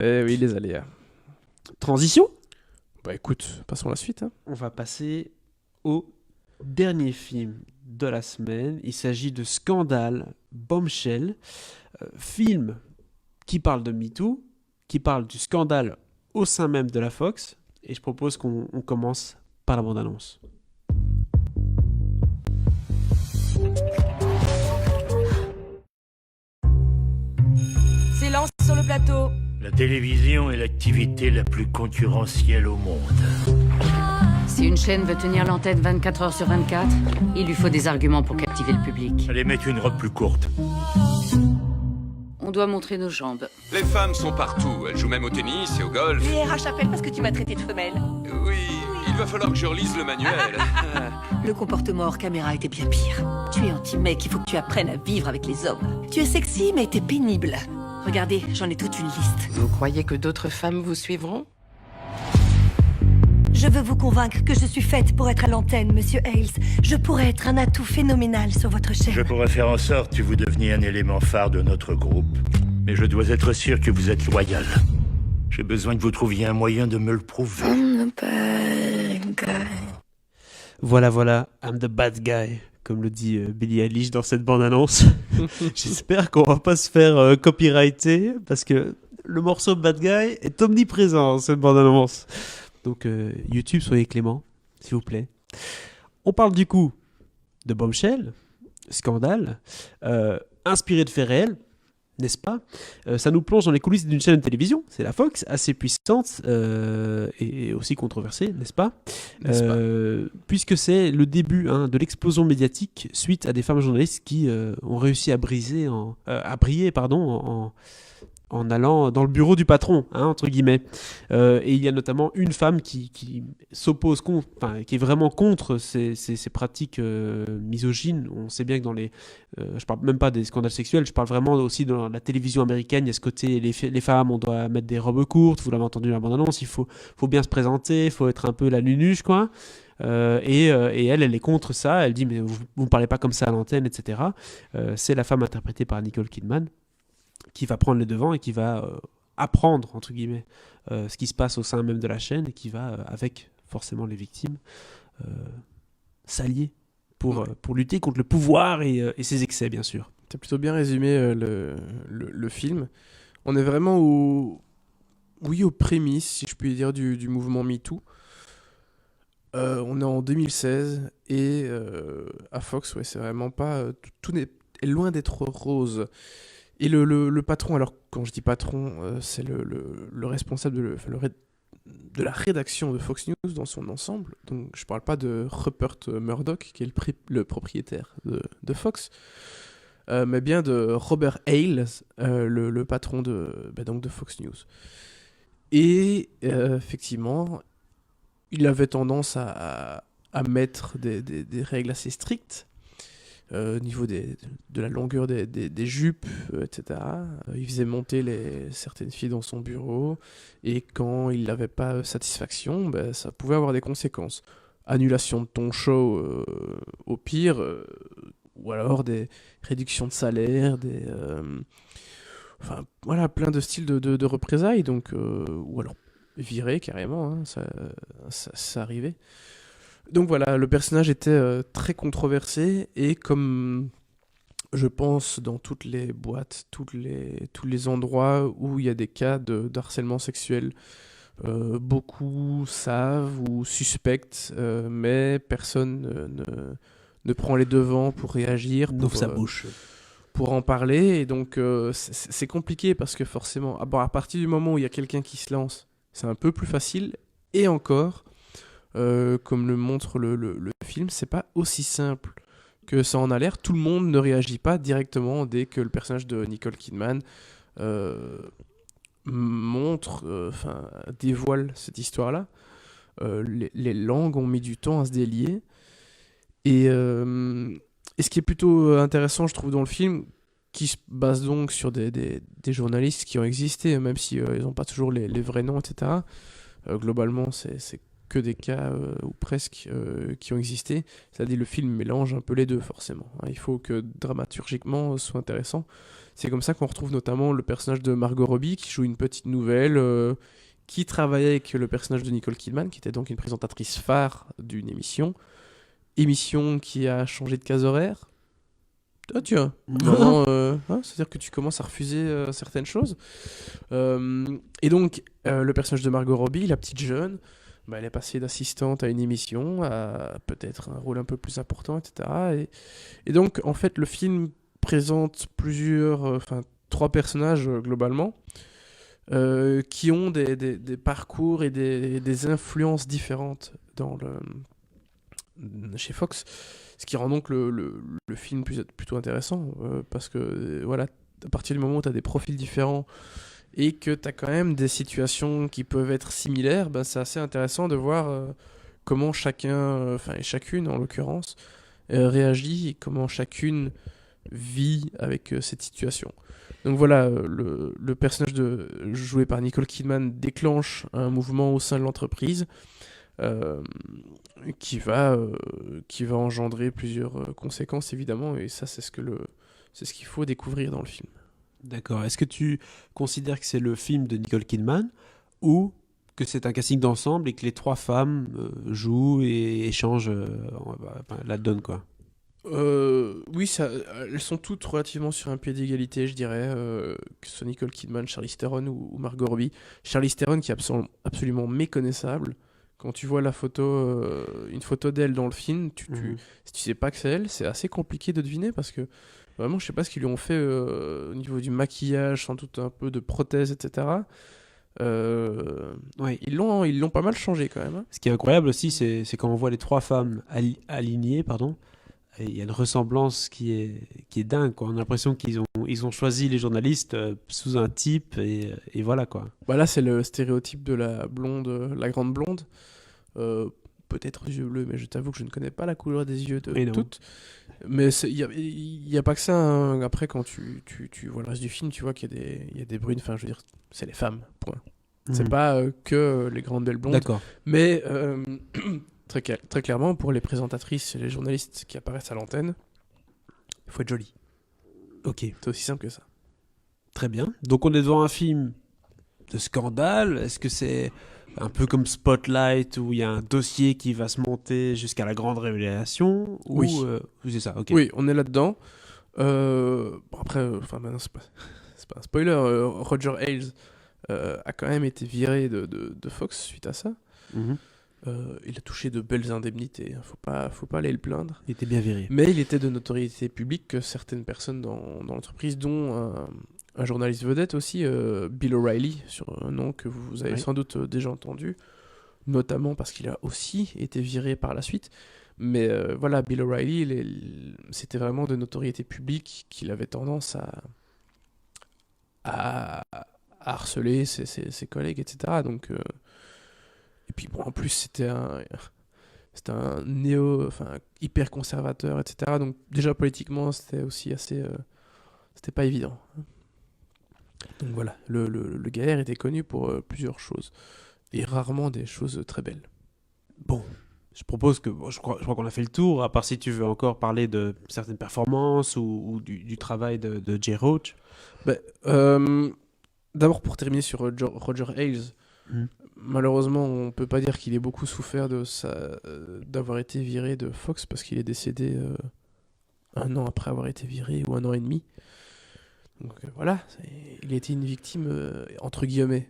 Eh oui, les aléas. Transition. Bah écoute, passons à la suite. Hein. On va passer au dernier film de la semaine. Il s'agit de Scandale Bombshell, film qui parle de MeToo, qui parle du scandale au sein même de la Fox. Et je propose qu'on commence par la bande-annonce. Silence sur le plateau. La télévision est l'activité la plus concurrentielle au monde. Si une chaîne veut tenir l'antenne 24 heures sur 24, il lui faut des arguments pour captiver le public. Allez mettre une robe plus courte. On doit montrer nos jambes. Les femmes sont partout, elles jouent même au tennis et au golf. Les RH appellent parce que tu m'as traité de femelle. Oui, il va falloir que je relise le manuel. Le comportement hors caméra était bien pire. Tu es anti-mec, il faut que tu apprennes à vivre avec les hommes. Tu es sexy, mais t'es pénible. Regardez, j'en ai toute une liste. Vous croyez que d'autres femmes vous suivront? Je veux vous convaincre que je suis faite pour être à l'antenne, Monsieur Hales. Je pourrais être un atout phénoménal sur votre chaîne. Je pourrais faire en sorte que vous deveniez un élément phare de notre groupe. Mais je dois être sûr que vous êtes loyal. J'ai besoin que vous trouviez un moyen de me le prouver. Voilà, I'm the bad guy, comme le dit Billie Eilish dans cette bande-annonce. J'espère qu'on va pas se faire copyrighter, parce que le morceau Bad Guy est omniprésent dans cette bande-annonce. Donc YouTube, soyez clément, s'il vous plaît. On parle du coup de Bombshell, scandale, inspiré de faits réels, n'est-ce pas? Ça nous plonge dans les coulisses d'une chaîne de télévision, c'est la Fox, assez puissante et aussi controversée, n'est-ce pas? Puisque c'est le début de l'explosion médiatique suite à des femmes journalistes qui ont réussi à briller en allant dans le bureau du patron, entre guillemets. Et il y a notamment une femme qui s'oppose, qui est vraiment contre ces pratiques misogynes. On sait bien que dans les... je parle même pas des scandales sexuels, je parle vraiment aussi dans la télévision américaine, il y a ce côté, les femmes, on doit mettre des robes courtes, vous l'avez entendu dans la bande-annonce, il faut bien se présenter, il faut être un peu la nunuche, quoi. Et elle est contre ça, elle dit mais vous ne parlez pas comme ça à l'antenne, etc. C'est la femme interprétée par Nicole Kidman qui va prendre les devants et qui va apprendre, entre guillemets, ce qui se passe au sein même de la chaîne et qui va, avec forcément les victimes, s'allier pour lutter contre le pouvoir et ses excès, bien sûr. T'as plutôt bien résumé le film. On est vraiment aux prémices, si je puis dire, du mouvement MeToo. On est en 2016 et à Fox, c'est vraiment pas... tout est loin d'être rose. Et le patron, alors quand je dis patron, c'est le responsable de la rédaction de Fox News dans son ensemble. Donc je parle pas de Rupert Murdoch, qui est le propriétaire de Fox, mais bien de Robert Hales, le patron donc de Fox News. Et effectivement, il avait tendance à mettre des règles assez strictes. Au niveau de la longueur des jupes, etc. Il faisait monter certaines filles dans son bureau, et quand il n'avait pas satisfaction, ça pouvait avoir des conséquences. Annulation de ton show au pire, ou alors des réductions de salaire, plein de styles de représailles, donc, ou alors virer carrément, ça arrivait. Donc voilà, le personnage était très controversé, et comme je pense dans toutes les boîtes, tous les endroits où il y a des cas de harcèlement sexuel, beaucoup savent ou suspectent, mais personne ne prend les devants pour réagir, N'ouvre sa bouche. pour en parler, et donc c'est compliqué parce que forcément, à partir du moment où il y a quelqu'un qui se lance, c'est un peu plus facile, et encore... comme le montre le film, c'est pas aussi simple que ça en a l'air. Tout le monde ne réagit pas directement dès que le personnage de Nicole Kidman dévoile cette histoire-là. Les langues ont mis du temps à se délier. Et ce qui est plutôt intéressant, je trouve, dans le film, qui se base donc sur des journalistes qui ont existé, même si ils n'ont pas toujours les vrais noms, etc. Globalement, c'est que des cas, ou presque, qui ont existé. C'est-à-dire le film mélange un peu les deux, forcément. Il faut que dramaturgiquement ce soit intéressant. C'est comme ça qu'on retrouve notamment le personnage de Margot Robbie qui joue une petite nouvelle, qui travaillait avec le personnage de Nicole Kidman, qui était donc une présentatrice phare d'une émission qui a changé de case horaire. Ah tiens, vraiment, c'est-à-dire que tu commences à refuser certaines choses. Et donc, le personnage de Margot Robbie, la petite jeune, bah, elle est passée d'assistante à une émission, à peut-être un rôle un peu plus important, etc. Et donc, en fait, le film présente trois personnages globalement, qui ont des parcours et des influences différentes chez Fox. Ce qui rend donc le film plutôt intéressant, parce que voilà, à partir du moment où tu as des profils différents et que tu as quand même des situations qui peuvent être similaires, ben, c'est assez intéressant de voir comment chacun, et chacune en l'occurrence, réagit et comment chacune vit avec cette situation. Donc voilà, le personnage joué par Nicole Kidman déclenche un mouvement au sein de l'entreprise, qui va engendrer plusieurs conséquences évidemment, et ça c'est ce qu'il faut découvrir dans le film. D'accord. Est-ce que tu considères que c'est le film de Nicole Kidman ou que c'est un casting d'ensemble et que les trois femmes jouent et échangent la donne, quoi? Oui, elles sont toutes relativement sur un pied d'égalité, je dirais, que ce soit Nicole Kidman, Charlize Theron ou Margot Robbie. Charlize Theron qui est absolument méconnaissable. Quand tu vois une photo d'elle dans le film, si tu sais pas que c'est elle, c'est assez compliqué de deviner, parce que vraiment, je sais pas ce qu'ils lui ont fait au niveau du maquillage, sans doute un peu de prothèses, etc. Ouais. Ils l'ont pas mal changé quand même, hein. Ce qui est incroyable aussi, c'est quand on voit les trois femmes alignées, pardon. Et il y a une ressemblance qui est dingue, quoi. On a l'impression qu'ils ont choisi les journalistes sous un type, et voilà, quoi. Bah là, c'est le stéréotype de la blonde, la grande blonde. Peut-être aux yeux bleus, mais je t'avoue que je ne connais pas la couleur des yeux de toutes. Mais il y a pas que ça, hein. Après, quand tu vois le reste du film, tu vois qu'il y a des brunes. Enfin, je veux dire, c'est les femmes, point. C'est pas que les grandes belles blondes. D'accord. Mais très clairement, pour les présentatrices et les journalistes qui apparaissent à l'antenne, il faut être joli. Ok. C'est aussi simple que ça. Très bien. Donc on est devant un film de scandale. Est-ce que c'est un peu comme Spotlight, où il y a un dossier qui va se monter jusqu'à la grande révélation? Oui. Ou c'est ça, ok. Oui, on est là-dedans. Après, maintenant, c'est pas un spoiler. Roger Ailes a quand même été viré de Fox suite à ça. Mhm. Il a touché de belles indemnités, faut pas aller le plaindre. Il était bien viré. Mais il était de notoriété publique que certaines personnes dans l'entreprise, dont un journaliste vedette aussi, Bill O'Reilly, sur un nom que vous avez sans doute déjà entendu, notamment parce qu'il a aussi été viré par la suite. Mais voilà, Bill O'Reilly, c'était vraiment de notoriété publique qu'il avait tendance à harceler ses collègues, etc. Donc, et puis bon, en plus c'était un hyper conservateur, etc. Donc déjà politiquement c'était aussi assez, c'était pas évident. Donc voilà, le Gaillard était connu pour plusieurs choses, et rarement des choses très belles. Bon, je propose que je crois qu'on a fait le tour, à part si tu veux encore parler de certaines performances ou du travail de Jay Roach. D'abord, pour terminer sur Roger Ailes, malheureusement on peut pas dire qu'il ait beaucoup souffert d'avoir été viré de Fox, parce qu'il est décédé un an après avoir été viré, ou un an et demi. Donc voilà, il a été une victime, entre guillemets,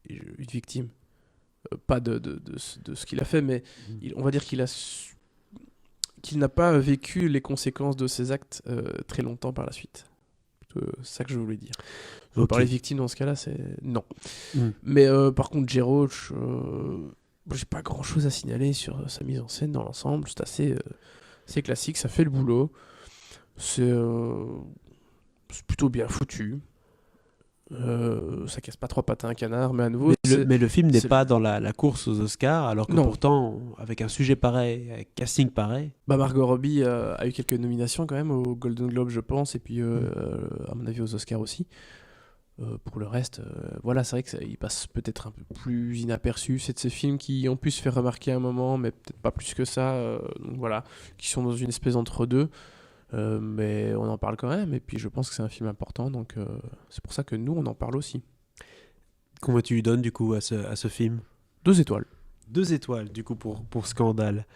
une victime, pas de ce qu'il a fait, mais on va dire qu'il n'a pas vécu les conséquences de ses actes très longtemps par la suite. C'est ça que je voulais dire. Parler de victime dans ce cas-là, c'est non. Mais par contre, Jay Roach, j'ai pas grand-chose à signaler sur sa mise en scène dans l'ensemble. C'est assez classique, ça fait le boulot. C'est plutôt bien foutu. Ça casse pas trois pattes à un canard, mais à nouveau... Mais le film n'est pas dans la course aux Oscars, alors que non. Pourtant, avec un sujet pareil, avec un casting pareil... Margot Robbie a eu quelques nominations quand même au Golden Globe, je pense, et puis à mon avis aux Oscars aussi. Pour le reste, voilà, c'est vrai qu'il passe peut-être un peu plus inaperçu. C'est de ces films qui ont pu se faire remarquer à un moment, mais peut-être pas plus que ça. Donc voilà, qui sont dans une espèce d'entre-deux. Mais on en parle quand même, et puis je pense que c'est un film important, donc c'est pour ça que nous, on en parle aussi. Combien tu lui donnes du coup à ce film? 2 étoiles. 2 étoiles du coup pour Scandale.